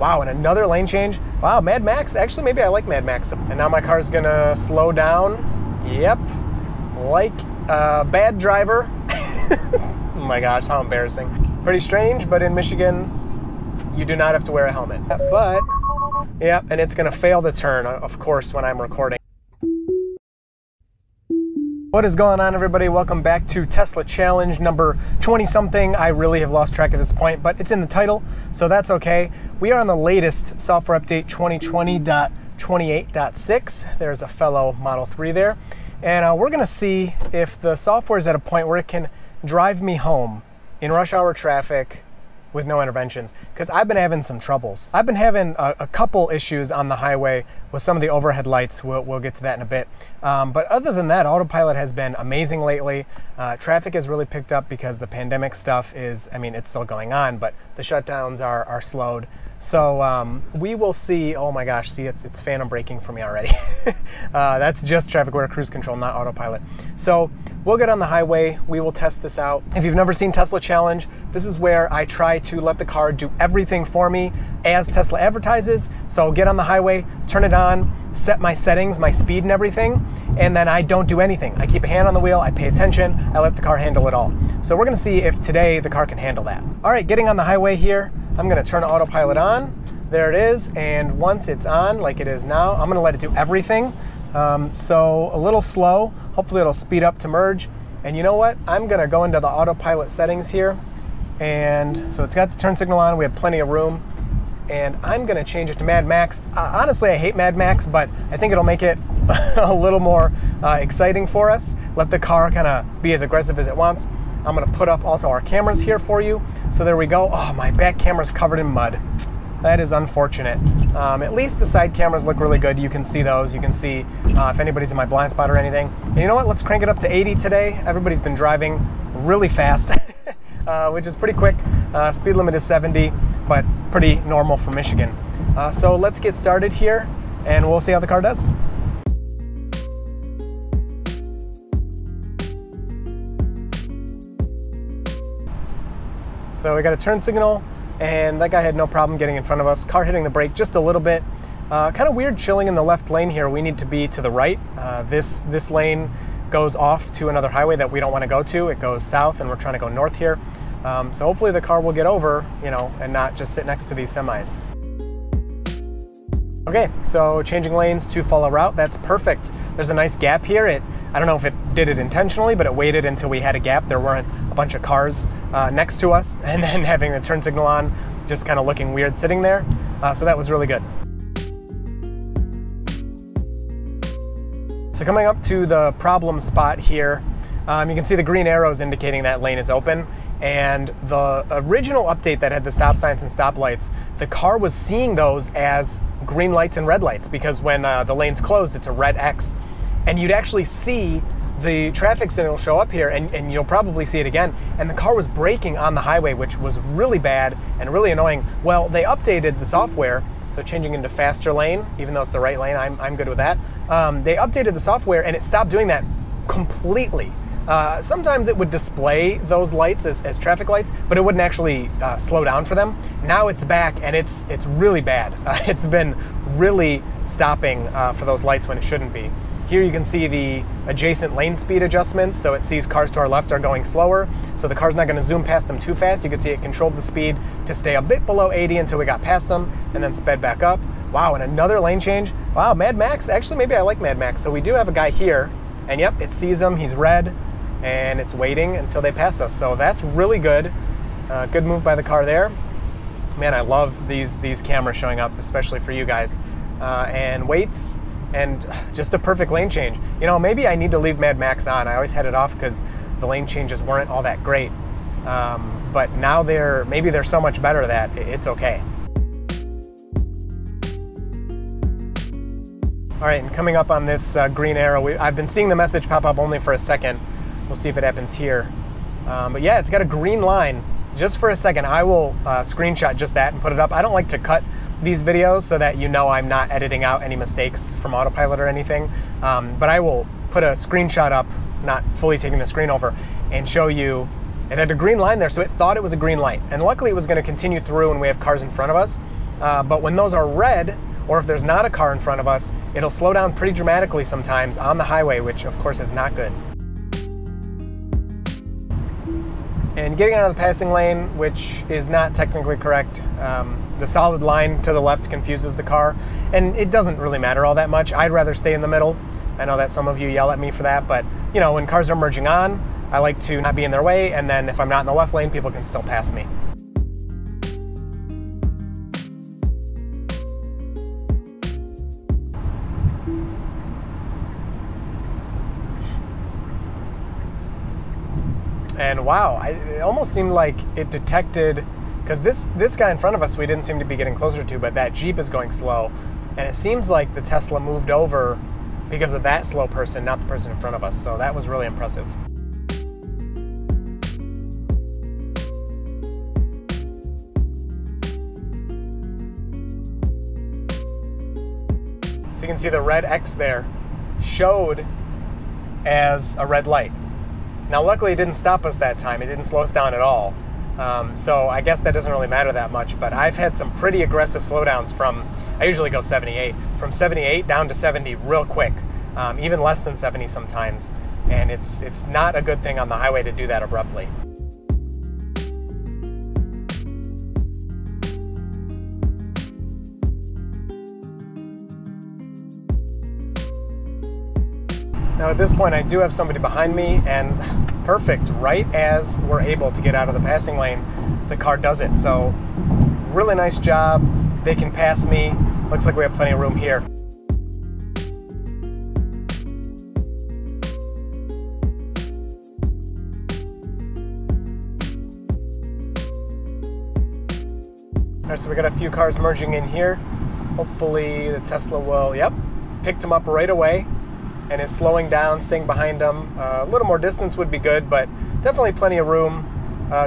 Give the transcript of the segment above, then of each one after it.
Wow, and another lane change. Wow, Mad Max. Actually, maybe I like Mad Max. And now my car's gonna slow down. Yep, like a bad driver. Oh my gosh, how embarrassing. Pretty strange, but in Michigan, you do not have to wear a helmet. But, yeah, and it's gonna fail the turn, of course, when I'm recording. What is going on, everybody? Welcome back to Tesla Challenge number 20-something. I really have lost track at this point, but it's in the title, so that's okay. We are on the latest software update 2020.28.6. There's a fellow Model 3 there. And we're gonna see if the software is at a point where it can drive me home in rush hour traffic with no interventions, because I've been having some troubles. I've been having a couple issues on the highway with some of the overhead lights. We'll get to that in a bit. But other than that, autopilot has been amazing lately. Traffic has really picked up because the pandemic stuff is, I mean, it's still going on, but the shutdowns are slowed. So we will see. Oh my gosh, see, it's phantom braking for me already. That's just traffic aware cruise control, not autopilot. So we'll get on the highway. We will test this out. If you've never seen Tesla Challenge, this is where I try to let the car do everything for me as Tesla advertises. So get on the highway, turn it on, set my settings, my speed and everything, and then I don't do anything. I keep a hand on the wheel, I pay attention, I let the car handle it all. So we're gonna see if today the car can handle that. All right, getting on the highway here, I'm gonna turn autopilot on. There it is, and once it's on, like it is now, I'm gonna let it do everything. So a little slow, hopefully it'll speed up to merge. And you know what? I'm gonna go into the autopilot settings here. And so it's got the turn signal on, we have plenty of room. And I'm gonna change it to Mad Max. Honestly, I hate Mad Max, but I think it'll make it a little more exciting for us. Let the car kind of be as aggressive as it wants. I'm gonna put up also our cameras here for you. So there we go. Oh, my back camera's covered in mud. That is unfortunate. At least the side cameras look really good. You can see those. You can see if anybody's in my blind spot or anything. And you know what? Let's crank it up to 80 today. Everybody's been driving really fast, which is pretty quick. Speed limit is 70, but pretty normal for Michigan. So let's get started here, and we'll see how the car does. So we got a turn signal, and that guy had no problem getting in front of us. Car hitting the brake just a little bit. Kind of weird chilling in the left lane here. We need to be to the right. This lane goes off to another highway that we don't want to go to. It goes south, and we're trying to go north here. So hopefully the car will get over, you know, and not just sit next to these semis. Okay, so changing lanes to follow route, that's perfect. There's a nice gap here. I don't know if it did it intentionally, but it waited until we had a gap. There weren't a bunch of cars next to us, and then having the turn signal on, just kind of looking weird sitting there. So that was really good. So coming up to the problem spot here, you can see the green arrows indicating that lane is open. And the original update that had the stop signs and stoplights, the car was seeing those as green lights and red lights, because when the lane's closed, it's a red X. And you'd actually see the traffic signal show up here, and you'll probably see it again. And the car was braking on the highway, which was really bad and really annoying. Well, they updated the software, so changing into faster lane, even though it's the right lane, I'm good with that. They updated the software, and it stopped doing that completely. Sometimes it would display those lights as traffic lights, but it wouldn't actually slow down for them. Now it's back, and it's really bad. It's been really stopping for those lights when it shouldn't be. Here you can see the adjacent lane speed adjustments, so it sees cars to our left are going slower, so the car's not going to zoom past them too fast. You can see it controlled the speed to stay a bit below 80 until we got past them, and then sped back up. Wow, and another lane change. Wow, Mad Max. Actually, maybe I like Mad Max. So we do have a guy here, and yep, it sees him. He's red, and it's waiting until they pass us. So that's really good. Good move by the car there. Man, I love these cameras showing up, especially for you guys. And waits, and just a perfect lane change. You know, maybe I need to leave Mad Max on. I always had it off because the lane changes weren't all that great. But now maybe they're so much better that it's okay. All right, and coming up on this green arrow, I've been seeing the message pop up only for a second. We'll see if it happens here. But yeah, it's got a green line just for a second. I will screenshot just that and put it up. I don't like to cut these videos so that you know I'm not editing out any mistakes from autopilot or anything. But I will put a screenshot up, not fully taking the screen over, and show you it had a green line there, so it thought it was a green light. And luckily it was going to continue through, and we have cars in front of us. But when those are red, or if there's not a car in front of us, it'll slow down pretty dramatically sometimes on the highway, which of course is not good. And getting out of the passing lane, which is not technically correct, the solid line to the left confuses the car, and it doesn't really matter all that much. I'd rather stay in the middle. I know that some of you yell at me for that, but you know, when cars are merging on, I like to not be in their way, and then if I'm not in the left lane, people can still pass me. And wow, it almost seemed like it detected, because this guy in front of us we didn't seem to be getting closer to, but that Jeep is going slow. And it seems like the Tesla moved over because of that slow person, not the person in front of us. So that was really impressive. So you can see the red X there showed as a red light. Now, luckily, it didn't stop us that time. It didn't slow us down at all. So I guess that doesn't really matter that much, but I've had some pretty aggressive slowdowns from, I usually go 78, from 78 down to 70 real quick, even less than 70 sometimes. And it's not a good thing on the highway to do that abruptly. Now at this point I do have somebody behind me, and perfect, right as we're able to get out of the passing lane, the car does it. So really nice job. They can pass me. Looks like we have plenty of room here. All right, so we got a few cars merging in here. Hopefully the Tesla will, yep, picked them up right away and is slowing down, staying behind them. A little more distance would be good, but definitely plenty of room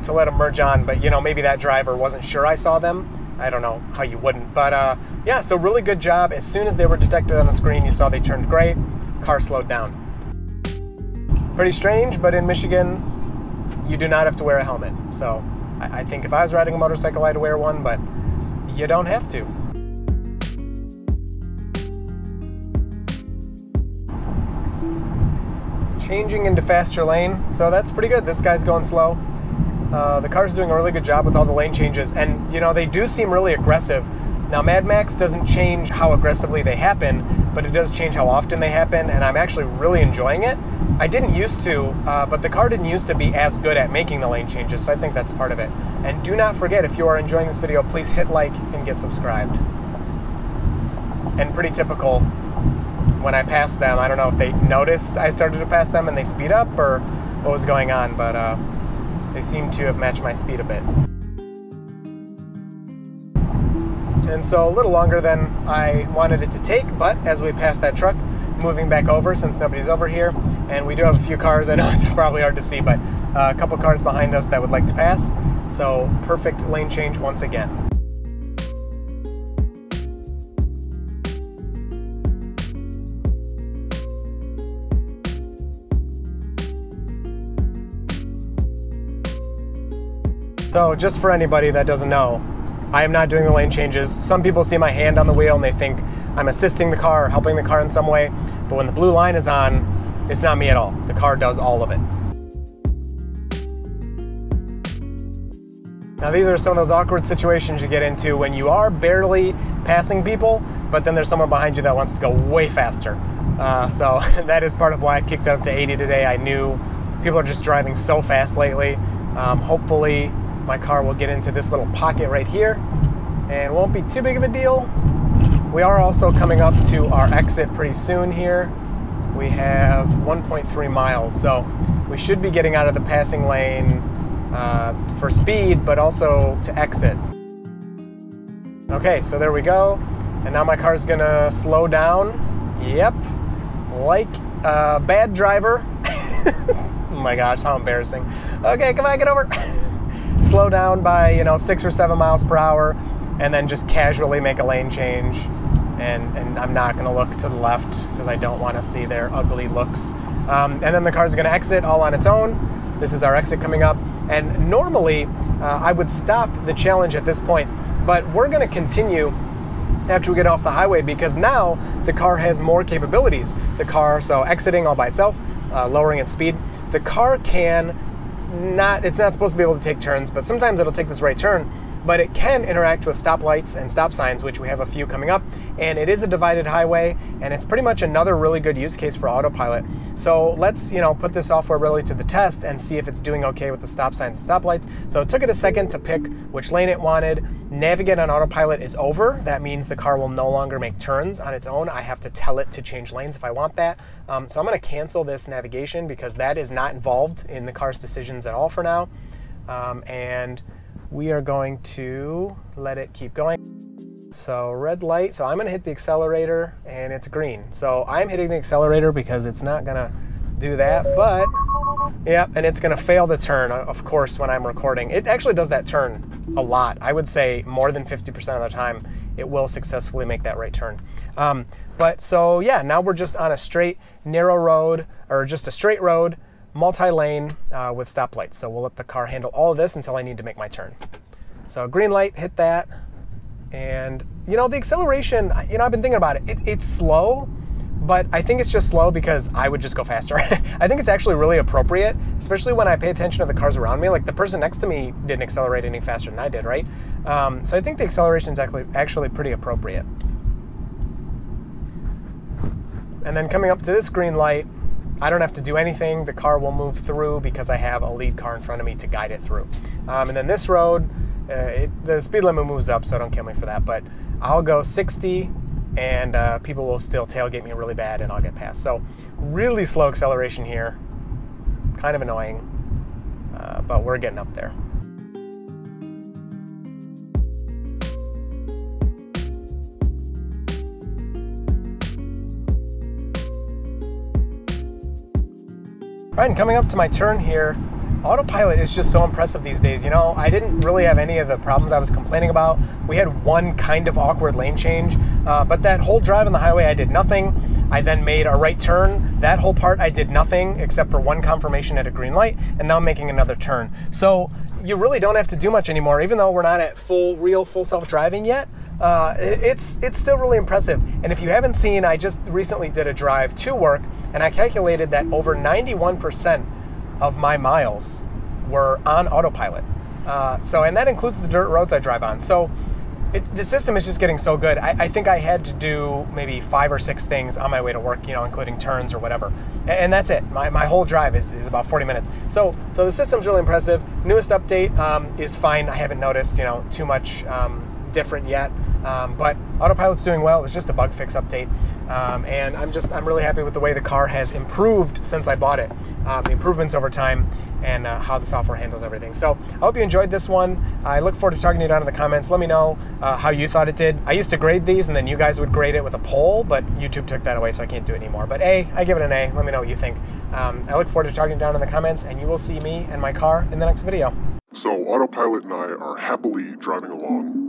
to let them merge on. But you know, maybe that driver wasn't sure I saw them. I don't know how you wouldn't, but yeah, so really good job. As soon as they were detected on the screen, you saw they turned gray, car slowed down. Pretty strange, but in Michigan, you do not have to wear a helmet. So I think if I was riding a motorcycle, I'd wear one, but you don't have to. Changing into faster lane, so that's pretty good. This guy's going slow. The car's doing a really good job with all the lane changes, and you know, they do seem really aggressive. Now Mad Max doesn't change how aggressively they happen, but it does change how often they happen, and I'm actually really enjoying it. I didn't used to, but the car didn't used to be as good at making the lane changes, so I think that's part of it. And do not forget, if you are enjoying this video, please hit like and get subscribed. And pretty typical, when I passed them, I don't know if they noticed I started to pass them and they speed up or what was going on, but they seem to have matched my speed a bit. And so a little longer than I wanted it to take, but as we pass that truck, moving back over since nobody's over here, and we do have a few cars, I know it's probably hard to see, but a couple cars behind us that would like to pass, so perfect lane change once again. So just for anybody that doesn't know, I am not doing the lane changes. Some people see my hand on the wheel and they think I'm assisting the car or helping the car in some way, but when the blue line is on, it's not me at all. The car does all of it. Now these are some of those awkward situations you get into when you are barely passing people, but then there's someone behind you that wants to go way faster. So that is part of why I kicked it up to 80 today. I knew people are just driving so fast lately. Hopefully my car will get into this little pocket right here and won't be too big of a deal. We are also coming up to our exit pretty soon here. We have 1.3 miles, so we should be getting out of the passing lane for speed, but also to exit. Okay, so there we go. And now my car's gonna slow down. Yep, like a bad driver. Oh my gosh, how embarrassing. Okay, come on, get over. Slow down by, you know, 6 or 7 miles per hour, and then just casually make a lane change. And I'm not gonna look to the left because I don't wanna see their ugly looks. And then the car's gonna exit all on its own. This is our exit coming up. And normally I would stop the challenge at this point, but we're going to continue after we get off the highway, because now the car has more capabilities. The car, so exiting all by itself, lowering its speed, the car can it's not supposed to be able to take turns, but sometimes it'll take this right turn, but it can interact with stoplights and stop signs, which we have a few coming up, and it is a divided highway, and it's pretty much another really good use case for autopilot. So let's, put this software really to the test and see if it's doing okay with the stop signs and stoplights. So it took it a second to pick which lane it wanted. Navigate on autopilot is over. That means the car will no longer make turns on its own. I have to tell it to change lanes if I want that. So I'm going to cancel this navigation because that is not involved in the car's decisions at all for now. And we are going to let it keep going. So red light, so I'm gonna hit the accelerator and it's green. So I'm hitting the accelerator because it's not gonna do that, but yeah, and it's gonna fail the turn, of course, when I'm recording. It actually does that turn a lot. I would say more than 50% of the time it will successfully make that right turn. But so yeah, now we're just on a straight, narrow road, or just a straight road, multi-lane with stoplights. So we'll let the car handle all of this until I need to make my turn. So green light, hit that. And the acceleration, I've been thinking about it. It's slow, but I think it's just slow because I would just go faster. I think it's actually really appropriate, especially when I pay attention to the cars around me. Like the person next to me didn't accelerate any faster than I did, right? So I think the acceleration is actually pretty appropriate. And then coming up to this green light, I don't have to do anything. The car will move through because I have a lead car in front of me to guide it through. And then this road, the speed limit moves up, so don't kill me for that. But I'll go 60, and people will still tailgate me really bad, and I'll get past. So really slow acceleration here. Kind of annoying, but we're getting up there. All right, and coming up to my turn here, autopilot is just so impressive these days. I didn't really have any of the problems I was complaining about. We had one kind of awkward lane change, but that whole drive on the highway, I did nothing. I then made a right turn. That whole part, I did nothing except for one confirmation at a green light, and now I'm making another turn. So you really don't have to do much anymore, even though we're not at full self-driving yet. It's still really impressive. And if you haven't seen, I just recently did a drive to work, and I calculated that over 91% of my miles were on autopilot. And that includes the dirt roads I drive on. So the system is just getting so good. I think I had to do maybe 5 or 6 things on my way to work, including turns or whatever. And that's it. My whole drive is about 40 minutes. So the system's really impressive. Newest update is fine. I haven't noticed, too much different yet. But autopilot's doing well. It was just a bug fix update. And I'm really happy with the way the car has improved since I bought it. The improvements over time and how the software handles everything. So I hope you enjoyed this one. I look forward to talking to you down in the comments. Let me know how you thought it did. I used to grade these and then you guys would grade it with a poll, but YouTube took that away, so I can't do it anymore. But I give it an A. Let me know what you think. I look forward to talking down in the comments, and you will see me and my car in the next video. So Autopilot and I are happily driving along.